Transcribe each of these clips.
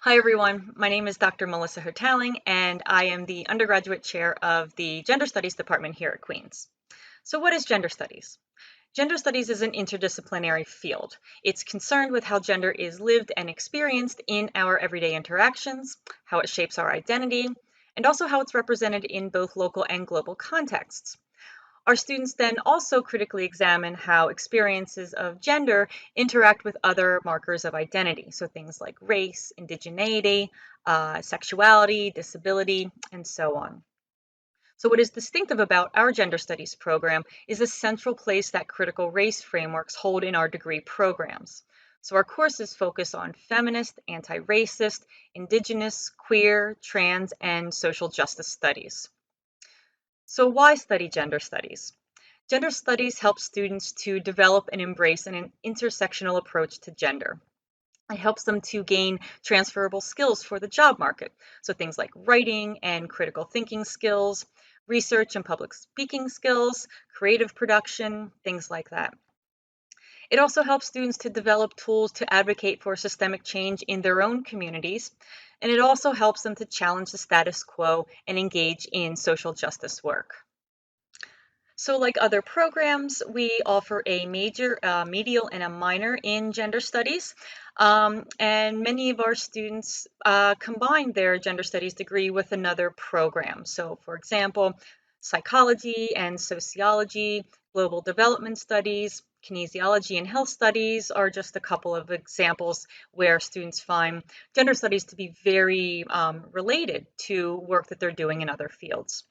Hi everyone, my name is Dr. Melissa Hertaling and I am the undergraduate chair of the Gender Studies department here at Queens. So what is gender studies? Gender studies is an interdisciplinary field. It's concerned with how gender is lived and experienced in our everyday interactions, how it shapes our identity, and also how it's represented in both local and global contexts. Our students then also critically examine how experiences of gender interact with other markers of identity, so things like race, indigeneity, sexuality, disability, and so on. So what is distinctive about our gender studies program is the central place that critical race frameworks hold in our degree programs. So our courses focus on feminist, anti-racist, indigenous, queer, trans, and social justice studies. So why study gender studies? Gender studies helps students to develop and embrace an intersectional approach to gender. It helps them to gain transferable skills for the job market. So things like writing and critical thinking skills, research and public speaking skills, creative production, things like that. It also helps students to develop tools to advocate for systemic change in their own communities. And it also helps them to challenge the status quo and engage in social justice work. So like other programs, we offer a major, medial, and a minor in gender studies. And many of our students combine their gender studies degree with another program. So for example, psychology and sociology, global development studies, kinesiology and health studies are just a couple of examples where students find gender studies to be very related to work that they're doing in other fields.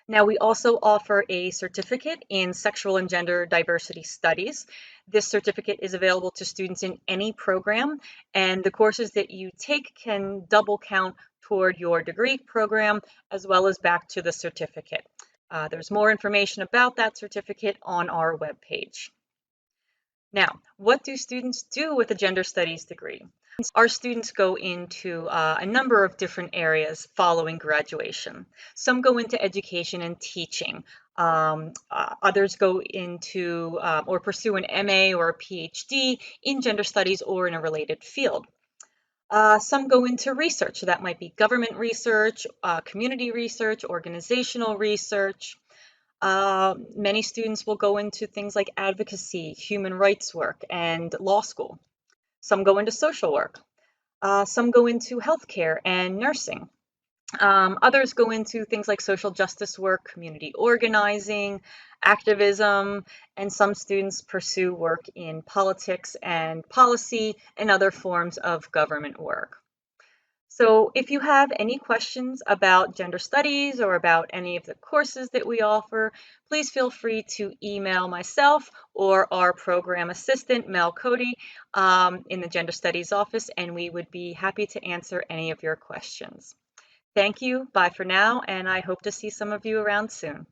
Now, we also offer a certificate in sexual and gender diversity studies. This certificate is available to students in any program, and the courses that you take can double count toward your degree program as well as back to the certificate. There's more information about that certificate on our webpage. Now, what do students do with a gender studies degree? Our students go into a number of different areas following graduation. Some go into education and teaching. Others go into or pursue an MA or a PhD in gender studies or in a related field. Some go into research. So that might be government research, community research, organizational research. Many students will go into things like advocacy, human rights work, and law school. Some go into social work. Some go into healthcare and nursing. Others go into things like social justice work, community organizing, activism, and some students pursue work in politics and policy and other forms of government work. So if you have any questions about gender studies or about any of the courses that we offer, please feel free to email myself or our program assistant, Mel Cody, in the Gender Studies office, and we would be happy to answer any of your questions. Thank you, bye for now, and I hope to see some of you around soon.